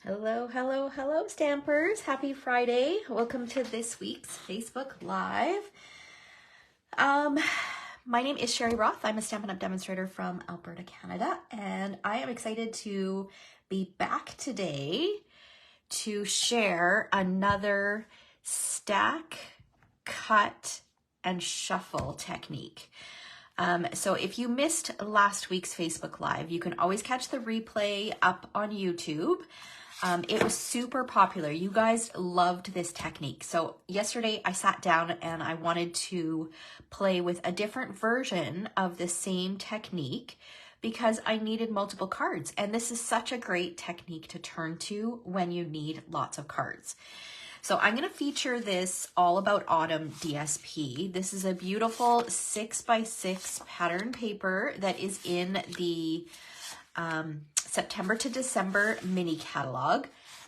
Hello, hello, hello, Stampers. Happy Friday. Welcome to this week's Facebook Live. My name is Sherry Roth. I'm a Stampin' Up! Demonstrator from Alberta, Canada, and I am excited to be back today to share another stack, cut, and shuffle technique. So if you missed last week's Facebook Live, you can always catch the replay up on YouTube. It was super popular. You guys loved this technique. So yesterday I sat down and I wanted to play with a different version of the same technique because I needed multiple cards. And this is such a great technique to turn to when you need lots of cards. So I'm going to feature this All About Autumn DSP. This is a beautiful 6x6 pattern paper that is in the September to December mini catalog.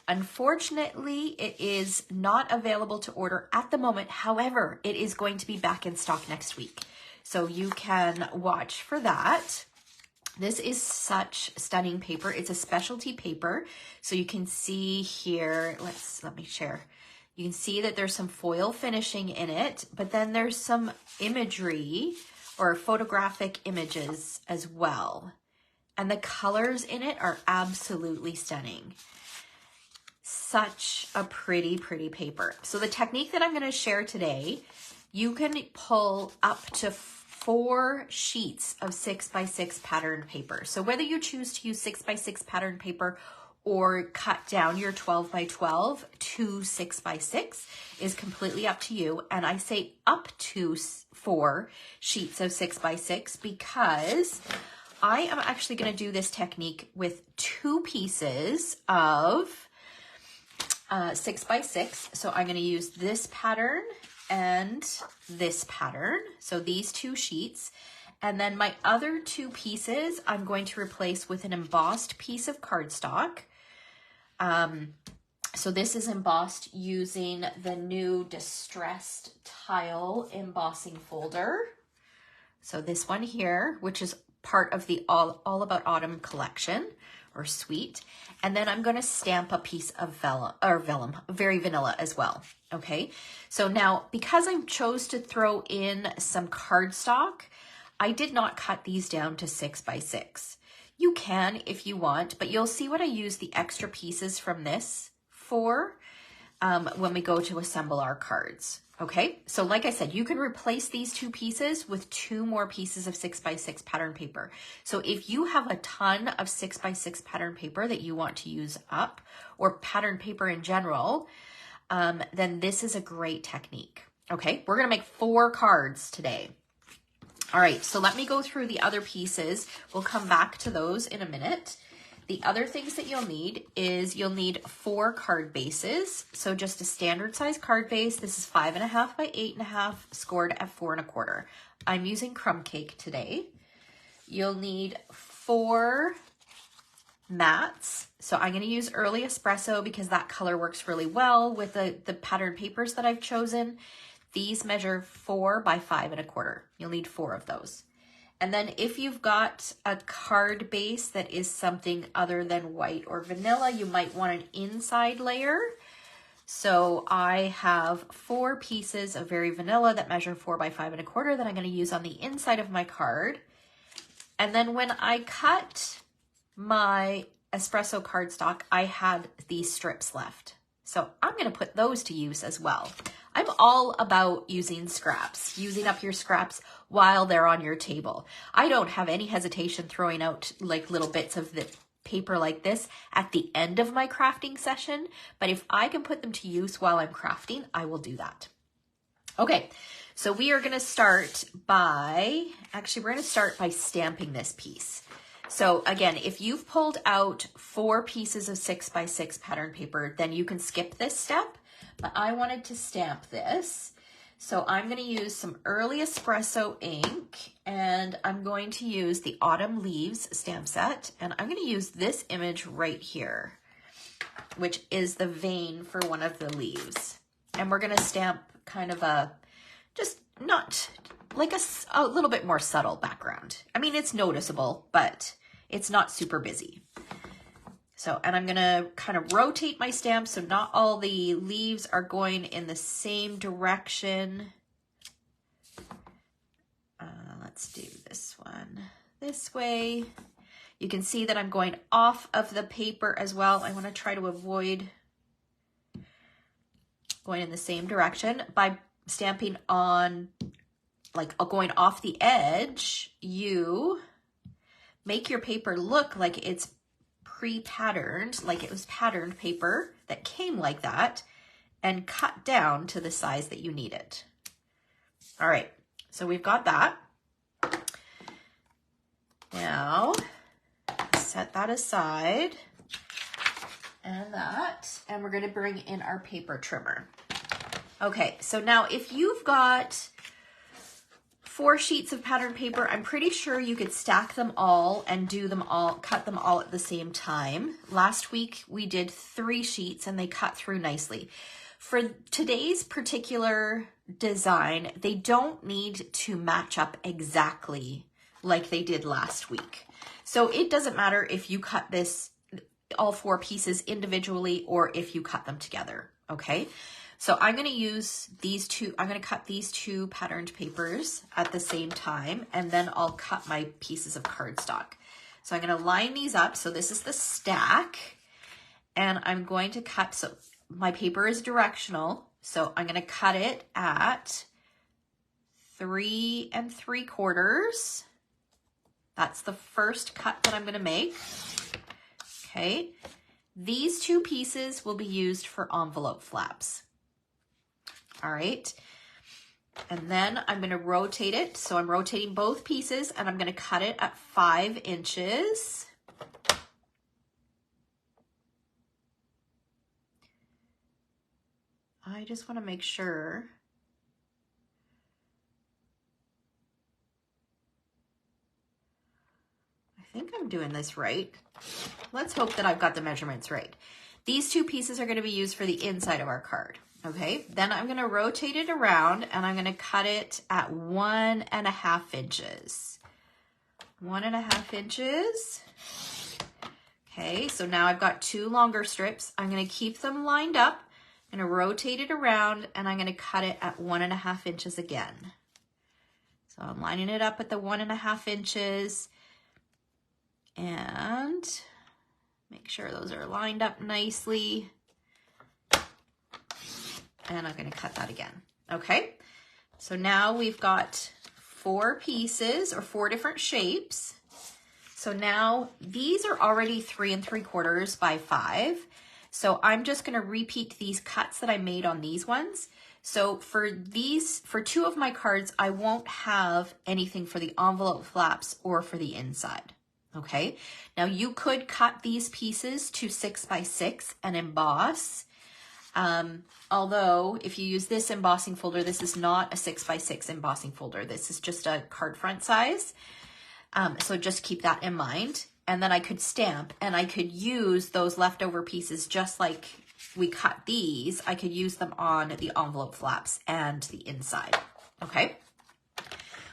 Unfortunately, it is not available to order at the moment. However, it is going to be back in stock next week. So you can watch for that. This is such stunning paper. It's a specialty paper. So you can see here, let me share. You can see that there's some foil finishing in it, but then there's some imagery or photographic images as well. And the colors in it are absolutely stunning. Such a pretty, pretty paper. So the technique that I'm going to share today, you can pull up to 4 sheets of 6x6 pattern paper. So whether you choose to use 6x6 pattern paper or cut down your 12x12 to 6x6 is completely up to you. And I say up to 4 sheets of 6x6 because I am actually going to do this technique with 2 pieces of 6x6. So I'm going to use this pattern and this pattern. So these 2 sheets. And then my other 2 pieces I'm going to replace with an embossed piece of cardstock. So this is embossed using the new Distressed Tile embossing folder. So this one here, which is part of the All About Autumn collection or suite. And then I'm going to stamp a piece of vellum, very vanilla as well. Okay. So now because I chose to throw in some cardstock, I did not cut these down to 6x6. You can if you want, but you'll see what I use the extra pieces from this for when we go to assemble our cards. Okay, so like I said, you can replace these 2 pieces with 2 more pieces of 6x6 pattern paper. So if you have a ton of 6x6 pattern paper that you want to use up, or pattern paper in general, then this is a great technique. Okay, we're gonna make 4 cards today. All right, so let me go through the other pieces. We'll come back to those in a minute. The other things that you'll need is you'll need 4 card bases. So just a standard size card base. This is 5.5 by 8.5, scored at 4 1/4. I'm using crumb cake today. You'll need 4 mats. So I'm going to use early espresso because that color works really well with the pattern papers that I've chosen. These measure 4 by 5 1/4. You'll need 4 of those. And then if you've got a card base that is something other than white or vanilla, you might want an inside layer. So I have 4 pieces of very vanilla that measure 4 by 5 1/4 that I'm going to use on the inside of my card. And then when I cut my espresso cardstock, I had these strips left. So I'm going to put those to use as well. I'm all about using scraps, using up your scraps while they're on your table. I don't have any hesitation throwing out like little bits of the paper like this at the end of my crafting session, but if I can put them to use while I'm crafting, I will do that. Okay, so we are going to start by, we're going to start by stamping this piece. So again, if you've pulled out 4 pieces of 6x6 pattern paper, then you can skip this step, but I wanted to stamp this. So I'm going to use some early espresso ink and I'm going to use the Autumn Leaves stamp set. And I'm going to use this image right here, which is the vein for one of the leaves. And we're going to stamp kind of a, just not like a little bit more subtle background. I mean, it's noticeable, but it's not super busy. So, and I'm gonna kind of rotate my stamp so not all the leaves are going in the same direction. Let's do this one this way. You can see that I'm going off of the paper as well. I want to try to avoid going in the same direction. By stamping on, like going off the edge, you make your paper look like it's pre-patterned, like it was patterned paper that came like that, and cut down to the size that you need it. All right, so we've got that. Now, set that aside and that, and we're going to bring in our paper trimmer. Okay, so now if you've got 4 sheets of pattern paper, I'm pretty sure you could stack them all and do them all, cut them all at the same time. Last week we did 3 sheets and they cut through nicely. For today's particular design, they don't need to match up exactly like they did last week. So it doesn't matter if you cut this, all 4 pieces individually, or if you cut them together, okay? So I'm gonna use these 2, I'm gonna cut these 2 patterned papers at the same time, and then I'll cut my pieces of cardstock. So I'm gonna line these up. So this is the stack, and I'm going to cut, so my paper is directional, so I'm gonna cut it at 3 3/4. That's the first cut that I'm gonna make, okay? These 2 pieces will be used for envelope flaps. All right, and then I'm gonna rotate it. So I'm rotating both pieces and I'm gonna cut it at 5 inches. I just wanna make sure. I think I'm doing this right. Let's hope that I've got the measurements right. These 2 pieces are gonna be used for the inside of our card. Okay, then I'm gonna rotate it around and I'm gonna cut it at 1.5 inches. 1.5 inches. Okay, so now I've got 2 longer strips. I'm gonna keep them lined up. I'm gonna rotate it around and I'm gonna cut it at 1.5 inches again. So I'm lining it up at the 1.5 inches and make sure those are lined up nicely. And I'm going to cut that again. Okay, so now we've got 4 pieces or 4 different shapes. So now these are already 3 3/4 by 5. So I'm just going to repeat these cuts that I made on these ones. So for these, for 2 of my cards, I won't have anything for the envelope flaps or for the inside. Okay, now you could cut these pieces to 6 by 6 and emboss. Although if you use this embossing folder, this is not a 6 by 6 embossing folder. This is just a card front size. So just keep that in mind. And then I could stamp and I could use those leftover pieces just like we cut these. I could use them on the envelope flaps and the inside. Okay.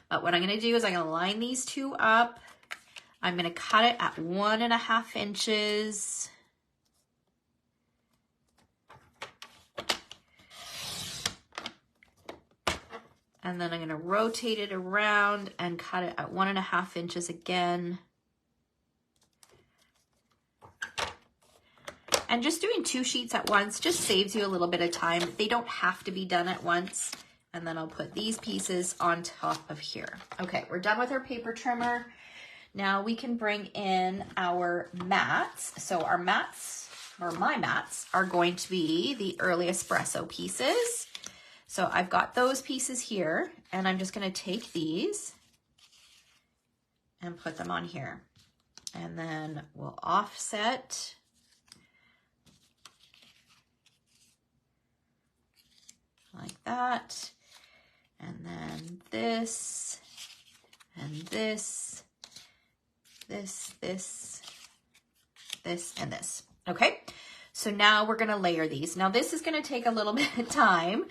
But what I'm going to do is I'm going to line these 2 up. I'm going to cut it at 1.5 inches. And then I'm going to rotate it around and cut it at 1.5 inches again. And just doing 2 sheets at once just saves you a little bit of time. They don't have to be done at once. And then I'll put these pieces on top of here. Okay, we're done with our paper trimmer. Now we can bring in our mats. So our mats, or my mats, are going to be the early espresso pieces. So I've got those pieces here, and I'm just going to take these and put them on here. And then we'll offset like that. And then this, and this, this, and this. Okay, so now we're going to layer these. Now this is going to take a little bit of time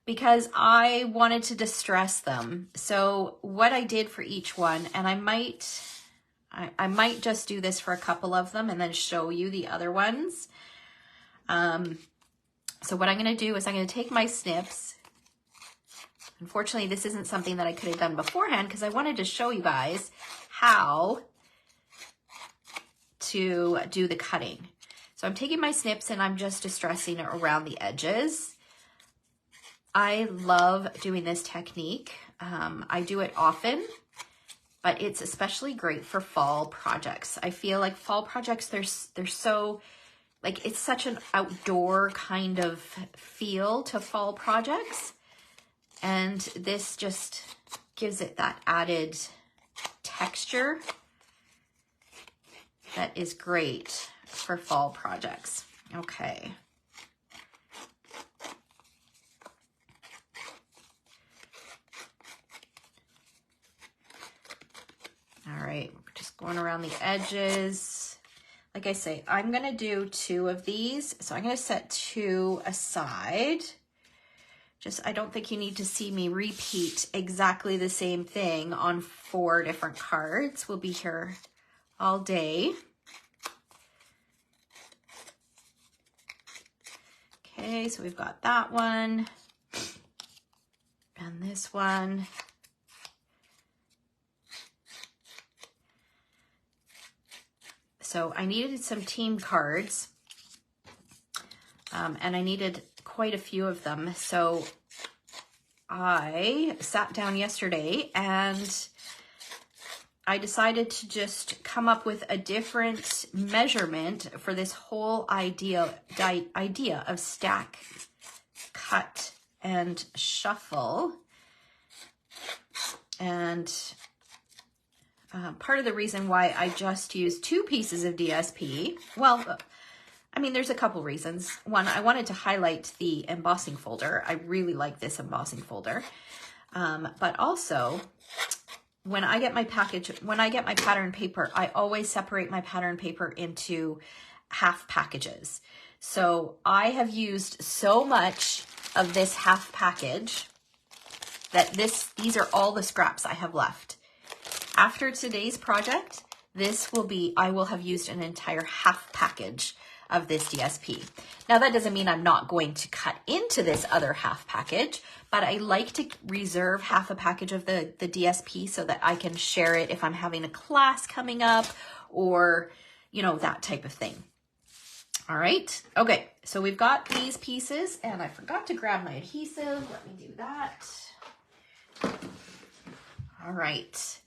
because I wanted to distress them. So what I did for each one, and I might I might just do this for a couple of them and then show you the other ones. So what I'm going to do is I'm going to take my snips. Unfortunately, this isn't something that I could have done beforehand because I wanted to show you guys how to do the cutting. So I'm taking my snips and I'm just distressing it around the edges. I love doing this technique. I do it often, but it's especially great for fall projects. I feel like fall projects, they're so, like, it's such an outdoor kind of feel to fall projects. And this just gives it that added texture that is great for fall projects. Okay. All right, just going around the edges. Like I say, I'm gonna do 2 of these. So I'm gonna set 2 aside. I don't think you need to see me repeat exactly the same thing on 4 different cards. We'll be here all day. Okay, so we've got that one and this one. So I needed some team cards, and I needed quite a few of them. So I sat down yesterday and I decided to just come up with a different measurement for this whole idea of stack, cut, and shuffle. And part of the reason why I just used 2 pieces of DSP, well, I mean, there's a couple reasons. One, I wanted to highlight the embossing folder. I really like this embossing folder. But also, when I get my pattern paper, I always separate my pattern paper into half packages. So I have used so much of this half package that these are all the scraps I have left. After today's project, I will have used an entire half package of this DSP. Now that doesn't mean I'm not going to cut into this other half package, but I like to reserve half a package of the DSP so that I can share it if I'm having a class coming up or, you know, that type of thing. All right. Okay. So we've got these pieces and I forgot to grab my adhesive. Let me do that. All right.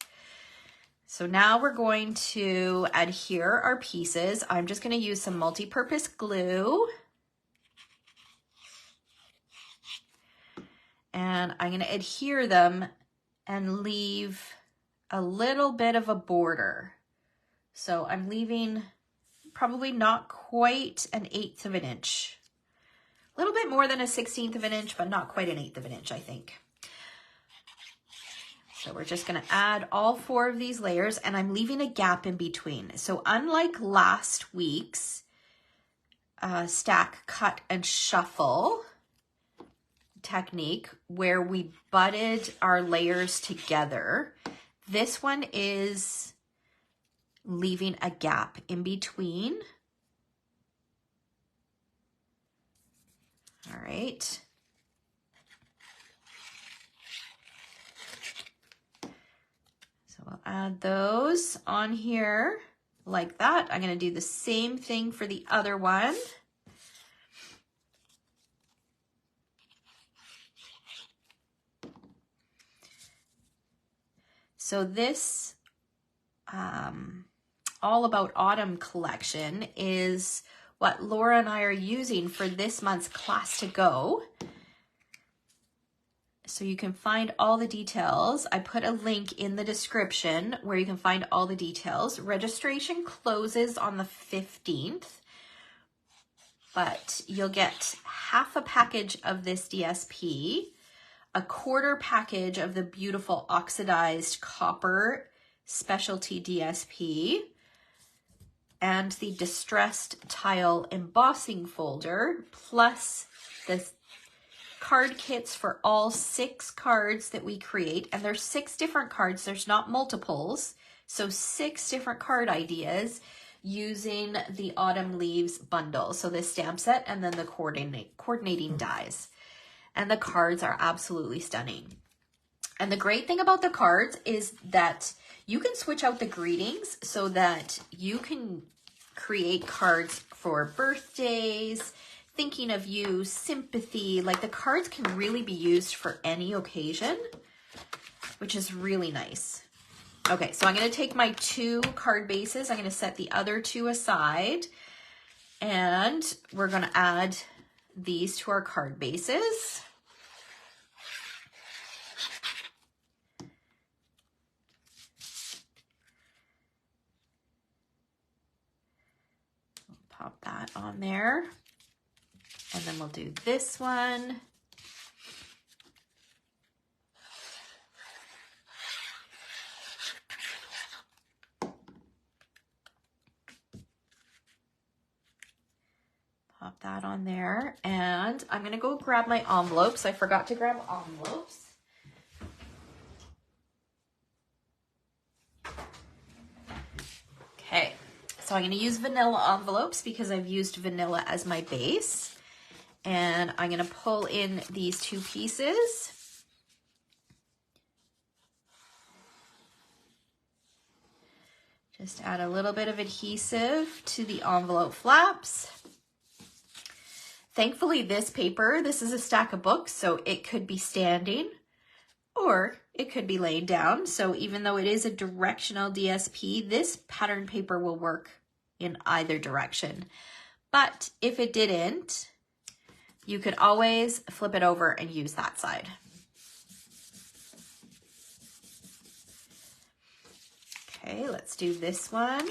So now we're going to adhere our pieces. I'm just going to use some multi-purpose glue. And I'm going to adhere them and leave a little bit of a border. So I'm leaving probably not quite an 1/8 of an inch. A little bit more than a 1/16 of an inch, but not quite an 1/8 of an inch, I think. So we're just going to add all 4 of these layers and I'm leaving a gap in between. So unlike last week's stack, cut, and shuffle technique where we butted our layers together, this one is leaving a gap in between. All right. We'll add those on here like that. I'm going to do the same thing for the other one. So this All About Autumn collection is what Laura and I are using for this month's class to go. So you can find all the details. I put a link in the description where you can find all the details. Registration closes on the 15th, but you'll get half a package of this DSP, a 1/4 package of the beautiful oxidized copper specialty DSP, and the distressed tile embossing folder, plus the card kits for all 6 cards that we create. And there's 6 different cards. There's not multiples. So 6 different card ideas using the Autumn Leaves bundle. So this stamp set and then the coordinating dies. And the cards are absolutely stunning. And the great thing about the cards is that you can switch out the greetings so that you can create cards for birthdays, thinking of you, sympathy. Like the cards can really be used for any occasion, which is really nice. Okay, so I'm going to take my 2 card bases. I'm going to set the other 2 aside. And we're going to add these to our card bases. Pop that on there. And then we'll do this one. Pop that on there. And I'm going to go grab my envelopes. I forgot to grab envelopes. Okay. So I'm going to use vanilla envelopes because I've used vanilla as my base. And I'm going to pull in these 2 pieces. Just add a little bit of adhesive to the envelope flaps. Thankfully, this is a stack of books, so it could be standing or it could be laid down. So even though it is a directional DSP, this pattern paper will work in either direction. But if it didn't, you could always flip it over and use that side. Okay, let's do this one.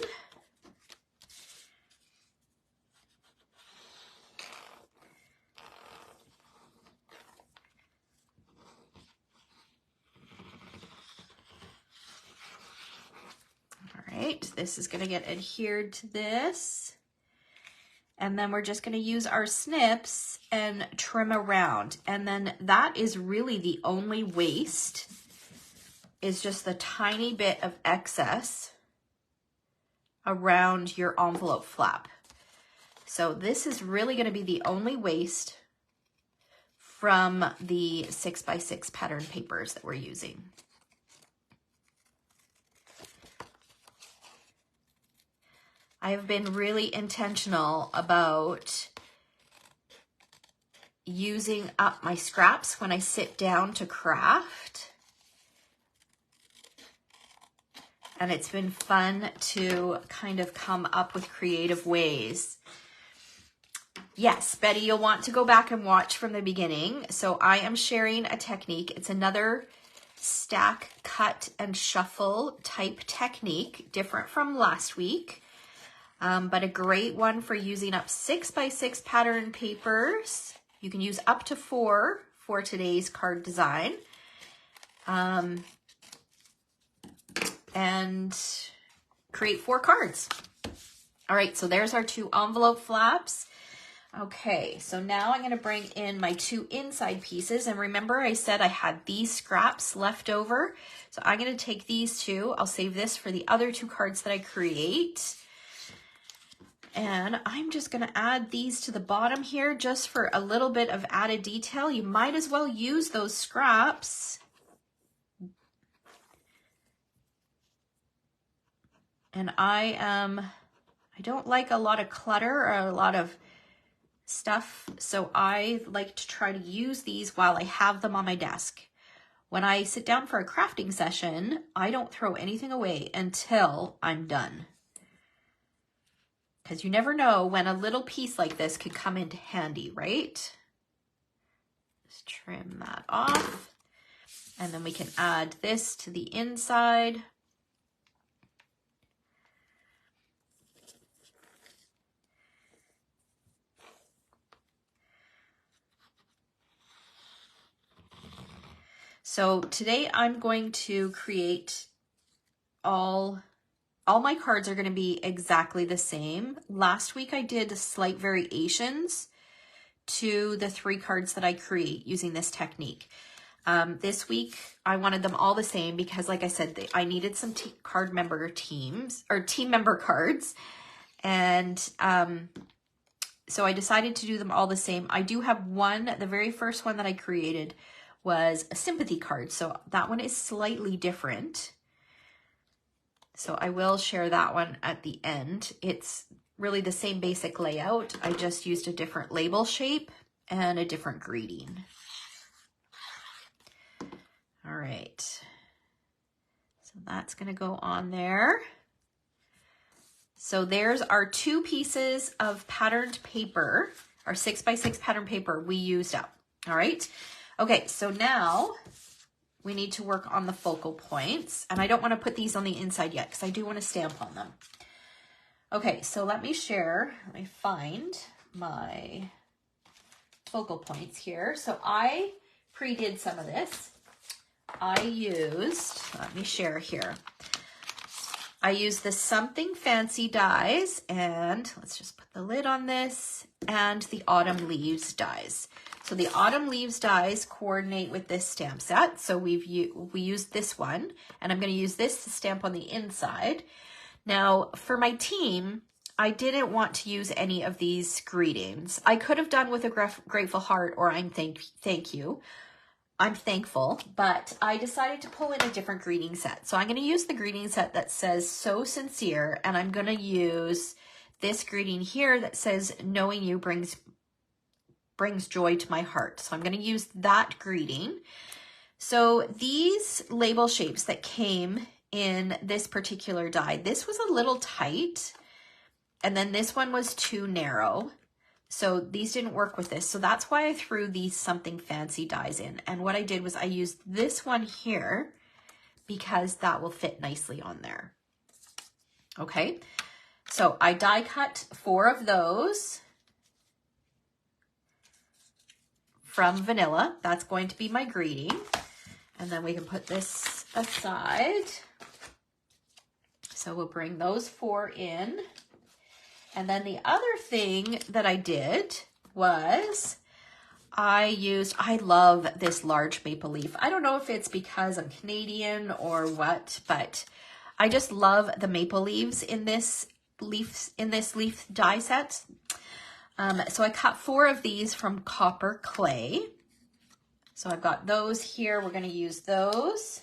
All right, this is going to get adhered to this. And then we're just going to use our snips and trim around. And then that is really the only waste, is just the tiny bit of excess around your envelope flap. So this is really going to be the only waste from the 6x6 pattern papers that we're using. I have been really intentional about using up my scraps when I sit down to craft. And it's been fun to kind of come up with creative ways. Yes, Betty, you'll want to go back and watch from the beginning. So I am sharing a technique. It's another stack, cut, and shuffle type technique, different from last week. But a great one for using up 6x6 pattern papers. You can use up to 4 for today's card design. And create 4 cards. All right, so there's our 2 envelope flaps. Okay, so now I'm going to bring in my 2 inside pieces. And remember I said I had these scraps left over. So I'm going to take these 2. I'll save this for the other 2 cards that I create. And I'm just going to add these to the bottom here just for a little bit of added detail. You might as well use those scraps. And I don't like a lot of clutter or a lot of stuff, so I like to try to use these while I have them on my desk. When I sit down for a crafting session, I don't throw anything away until I'm done. Because you never know when a little piece like this could come into handy, right? Just trim that off. And then we can add this to the inside. So today I'm going to create all my cards are going to be exactly the same. Last week I did slight variations to the 3 cards that I create using this technique. This week, I wanted them all the same because, like I said, I needed some card member teams or team member cards. And so I decided to do them all the same. I do have one, the very first one that I created was a sympathy card. So that one is slightly different. So I will share that one at the end. It's really the same basic layout. I just used a different label shape and a different greeting. All right. So that's going to go on there. So there's our 2 pieces of patterned paper, our 6x6 pattern paper we used up. All right. Okay. So now we need to work on the focal points, and I don't want to put these on the inside yet because I do want to stamp on them. Okay. So let me find my focal points here. So I pre-did some of this. I used, let me share here. I used the Something Fancy dies, and let's just put the lid on this, and the Autumn Leaves dies. So the Autumn Leaves dies coordinate with this stamp set. So we used this one, and I'm going to use this to stamp on the inside. Now for my team, I didn't want to use any of these greetings. I could have done with a grateful heart or I'm thank you. I'm thankful, but I decided to pull in a different greeting set. So I'm going to use the greeting set that says so sincere, and I'm going to use this greeting here that says knowing you brings joy to my heart. So I'm going to use that greeting. So these label shapes that came in this particular die, this was a little tight, and then this one was too narrow. So these didn't work with this. So that's why I threw these Something Fancy dies in. And what I did was I used this one here because that will fit nicely on there. Okay. So I die cut 4 of those from Vanilla. That's going to be my greeting. And then we can put this aside. So we'll bring those 4 in. And then the other thing that I did was I love this large maple leaf. I don't know if it's because I'm Canadian or what, but I just love the maple leaves in this leaf die set. So I cut 4 of these from copper clay. So I've got those here. We're going to use those.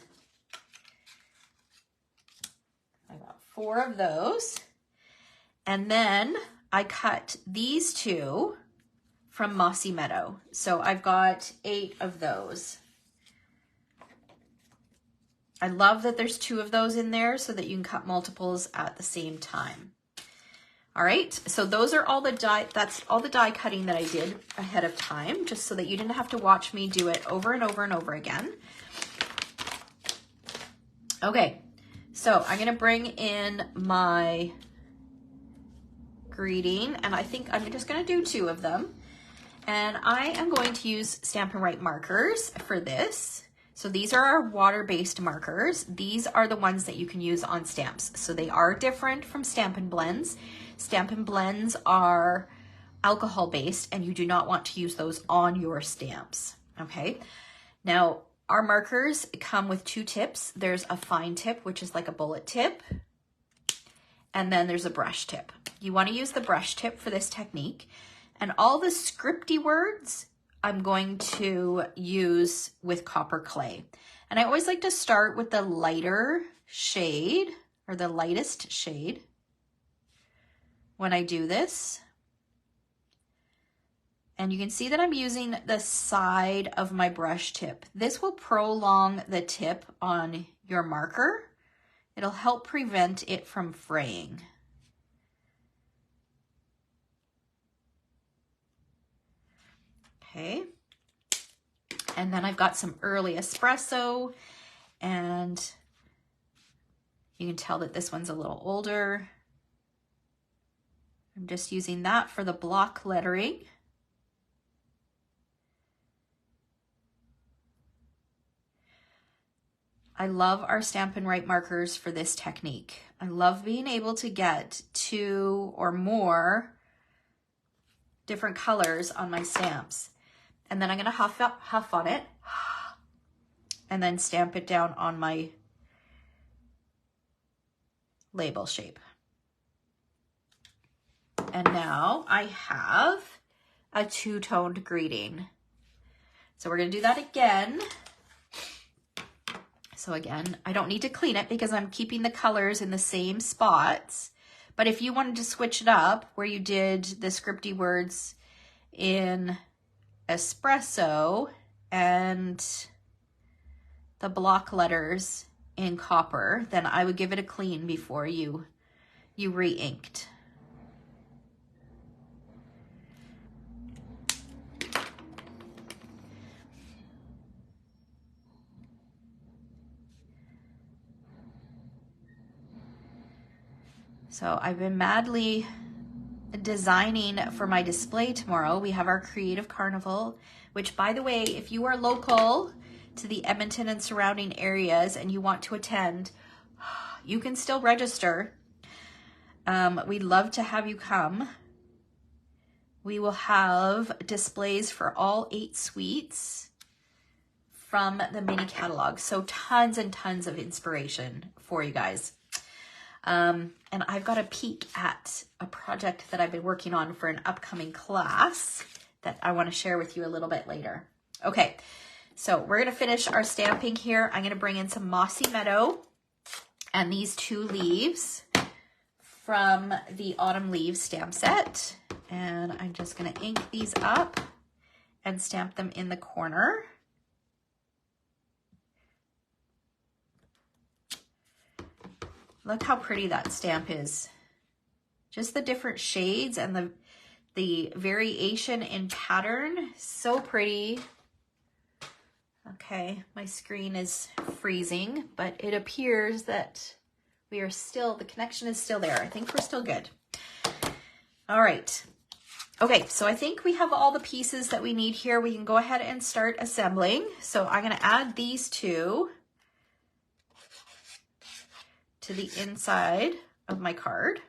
I got 4 of those. And then I cut these 2 from Mossy Meadow. So I've got 8 of those. I love that there's 2 of those in there so that you can cut multiples at the same time. All right, so those are all the die, that's all the die cutting that I did ahead of time, just so that you didn't have to watch me do it over and over and over again. Okay, so I'm gonna bring in my greeting, and I think I'm just going to do 2 of them, and I am going to use Stampin' Write markers for this. So these are our water-based markers. These are the ones that you can use on stamps. So they are different from Stampin' Blends. Stampin' Blends are alcohol-based, and you do not want to use those on your stamps. Okay, now our markers come with 2 tips. There's a fine tip, which is like a bullet tip, and then there's a brush tip. You want to use the brush tip for this technique. And all the scripty words I'm going to use with copper clay. And I always like to start with the lighter shade or the lightest shade when I do this. And you can see that I'm using the side of my brush tip. This will prolong the tip on your marker. It'll help prevent it from fraying. Okay, and then I've got some early espresso, and you can tell that this one's a little older. I'm just using that for the block lettering. I love our Stampin' Write markers for this technique. I love being able to get 2 or more different colors on my stamps. And then I'm going to huff on it. and then stamp it down on my label shape. And now I have a two-toned greeting. So we're going to do that again. So again, I don't need to clean it because I'm keeping the colors in the same spots. But if you wanted to switch it up where you did the scripty words in espresso and the block letters in copper, then I would give it a clean before you re-inked. So I've been madly designing for my display tomorrow. We have our Creative Carnival, which, by the way, if you are local to the Edmonton and surrounding areas and you want to attend, you can still register. We'd love to have you come. We will have displays for all 8 suites from the mini catalog. So tons and tons of inspiration for you guys. And I've got a peek at a project that I've been working on for an upcoming class that I want to share with you a little bit later. Okay, so we're going to finish our stamping here. I'm going to bring in some Mossy Meadow and these 2 leaves from the Autumn Leaves stamp set. And I'm just going to ink these up and stamp them in the corner. Look how pretty that stamp is. Just the different shades and the variation in pattern. So pretty. Okay, my screen is freezing, but it appears that we are still, the connection is still there. I think we're still good. All right. Okay, so I think we have all the pieces that we need here. We can go ahead and start assembling. So I'm going to add these 2 to the inside of my card.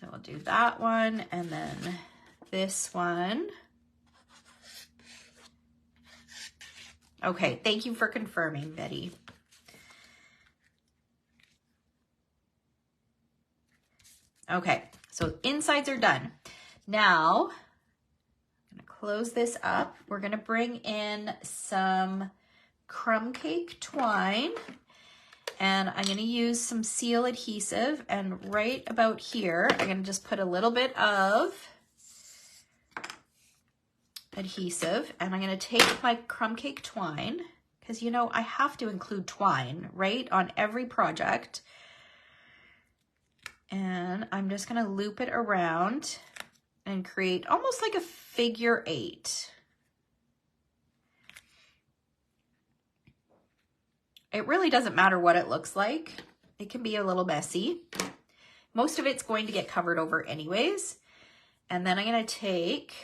So I'll do that one and then this one. Okay, thank you for confirming, Betty. Okay, so insides are done. Now, I'm gonna close this up. We're gonna bring in some crumb cake twine, and I'm gonna use some seal adhesive, and right about here, I'm gonna just put a little bit of adhesive, and I'm gonna take my crumb cake twine, because you know I have to include twine, right, on every project. And I'm just gonna loop it around and create almost like a figure 8. It really doesn't matter what it looks like. It can be a little messy. Most of it's going to get covered over anyways. And then I'm gonna take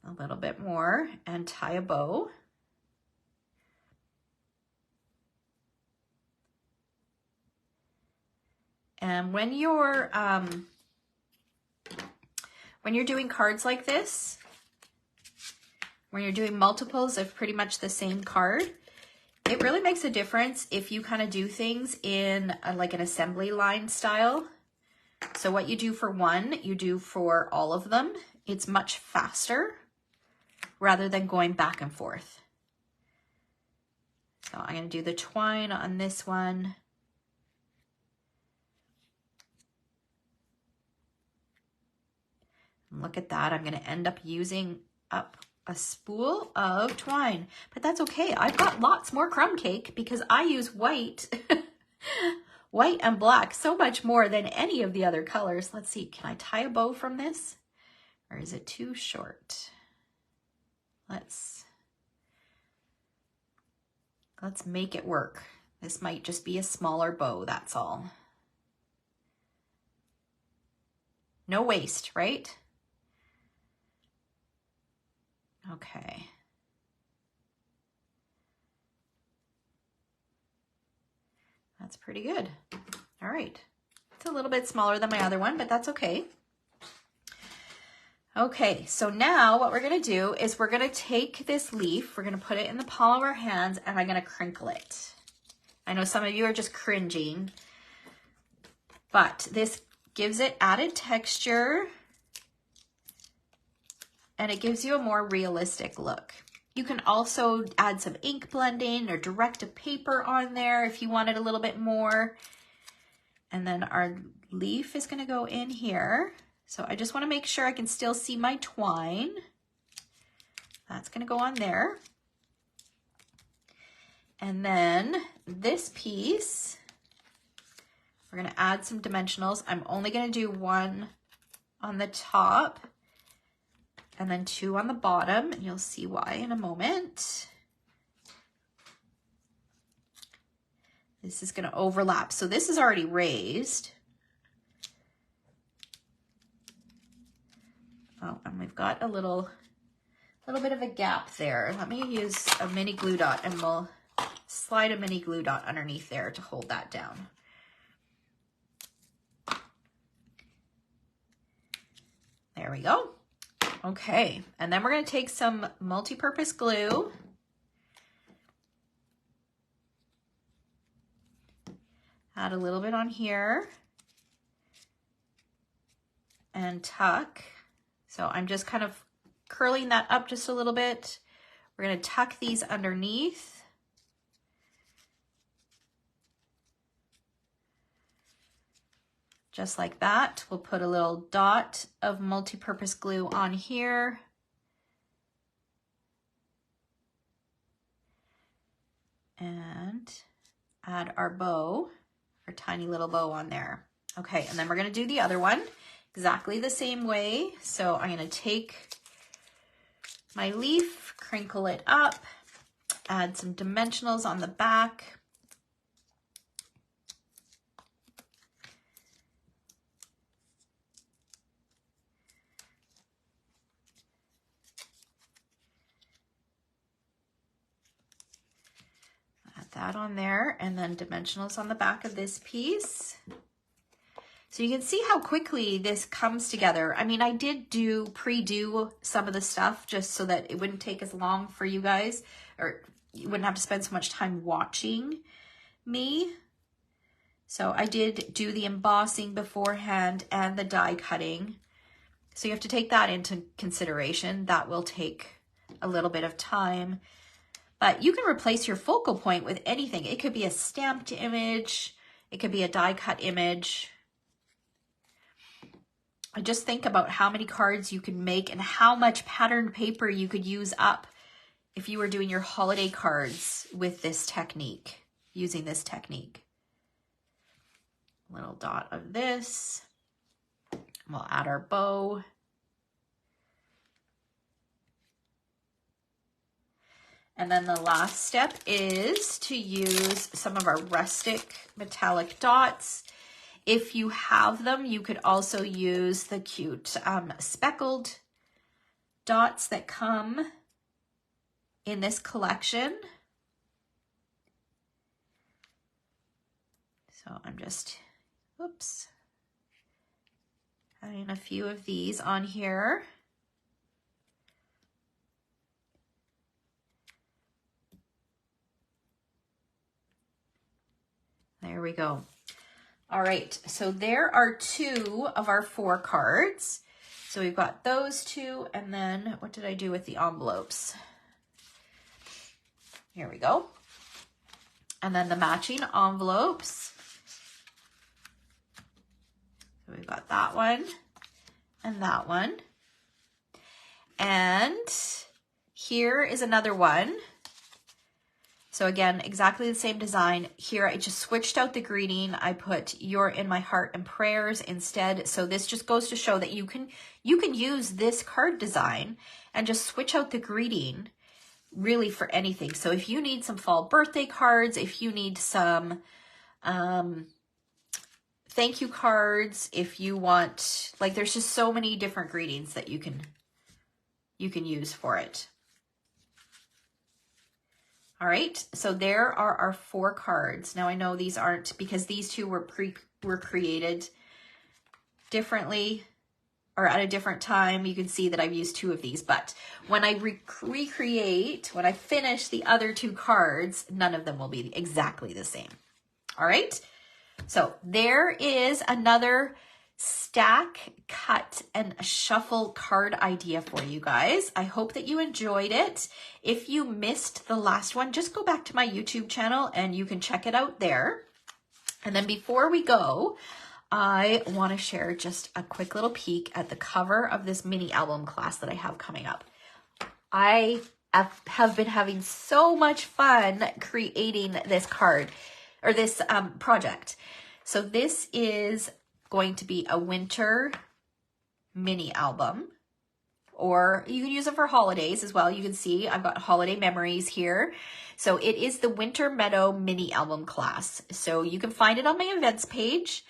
a little bit more and tie a bow. And when you're doing cards like this, when you're doing multiples of pretty much the same card, it really makes a difference if you kind of do things in like an assembly line style. So what you do for one, you do for all of them. It's much faster rather than going back and forth. So I'm going to do the twine on this one. And look at that. I'm going to end up using up a spool of twine, but that's okay. I've got lots more crumb cake because I use white, white and black so much more than any of the other colors. Let's see, can I tie a bow from this or is it too short? Let's make it work. This might just be a smaller bow, that's all. No waste, right? Okay. That's pretty good. All right. It's a little bit smaller than my other one, but that's okay. Okay, so now what we're gonna do is we're gonna take this leaf, we're gonna put it in the palm of our hands, and I'm gonna crinkle it. I know some of you are just cringing, but this gives it added texture and it gives you a more realistic look. You can also add some ink blending or direct a paper on there if you wanted a little bit more. And then our leaf is gonna go in here. So I just wanna make sure I can still see my twine. That's gonna go on there. And then this piece, we're gonna add some dimensionals. I'm only gonna do one on the top and then two on the bottom, and you'll see why in a moment. This is gonna overlap. So this is already raised. Oh, and we've got a little bit of a gap there. Let me use a mini glue dot and we'll slide a mini glue dot underneath there to hold that down. There we go. Okay, and then we're gonna take some multi-purpose glue. Add a little bit on here and tuck. So I'm just kind of curling that up just a little bit. We're gonna tuck these underneath. Just like that. We'll put a little dot of multi-purpose glue on here. And add our bow, our tiny little bow on there. Okay, and then we're gonna do the other one exactly the same way. So I'm gonna take my leaf, crinkle it up, add some dimensionals on the back. Add that on there, and then dimensionals on the back of this piece. So you can see how quickly this comes together. I mean, I did pre-do some of the stuff just so that it wouldn't take as long for you guys, or you wouldn't have to spend so much time watching me. So I did do the embossing beforehand and the die cutting. So you have to take that into consideration. That will take a little bit of time, but you can replace your focal point with anything. It could be a stamped image. It could be a die cut image. I just think about how many cards you can make and how much patterned paper you could use up if you were doing your holiday cards with this technique, using this technique. Little dot of this. We'll add our bow. And then the last step is to use some of our rustic metallic dots. If you have them, you could also use the cute speckled dots that come in this collection. So I'm just, oops, adding a few of these on here. There we go. All right, so there are 2 of our 4 cards. So we've got those 2, and then what did I do with the envelopes? Here we go. And then the matching envelopes. So we've got that one and that one. And here is another one. So again, exactly the same design. Here I just switched out the greeting. I put "You're in my heart and prayers" instead. So this just goes to show that you can use this card design and just switch out the greeting really for anything. So if you need some fall birthday cards, if you need some thank you cards, if you want, like, there's just so many different greetings that you can use for it. All right, so there are our 4 cards. Now I know these aren't, because these 2 were were created differently or at a different time. You can see that I've used 2 of these, but when I recreate, when I finish the other 2 cards, none of them will be exactly the same. All right. So there is another stack, cut, and shuffle card idea for you guys. I hope that you enjoyed it. If you missed the last one, just go back to my YouTube channel and you can check it out there. And then before we go, I want to share just a quick little peek at the cover of this mini album class that I have coming up. I have been having so much fun creating this card or this project. So this is going to be a winter mini album, or you can use it for holidays as well. You can see I've got holiday memories here. So it is the Winter Meadow mini album class. So you can find it on my events page.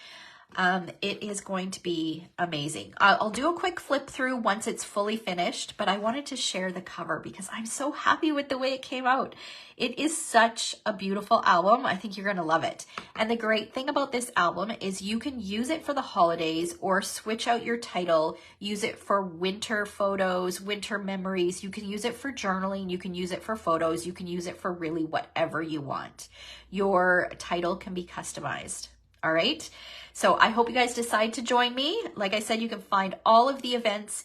It is going to be amazing. I'll do a quick flip through once it's fully finished, but I wanted to share the cover because I'm so happy with the way it came out. It is such a beautiful album. I think you're going to love it. And the great thing about this album is you can use it for the holidays or switch out your title, use it for winter photos, winter memories. You can use it for journaling. You can use it for photos. You can use it for really whatever you want. Your title can be customized. All right. So I hope you guys decide to join me. Like I said, you can find all of the events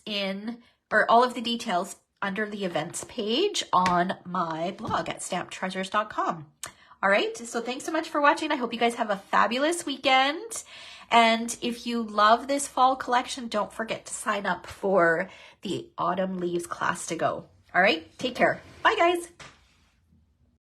or all of the details under the events page on my blog at stampedtreasures.com. All right. So thanks so much for watching. I hope you guys have a fabulous weekend. And if you love this fall collection, don't forget to sign up for the Autumn Leaves class to go. All right. Take care. Bye, guys.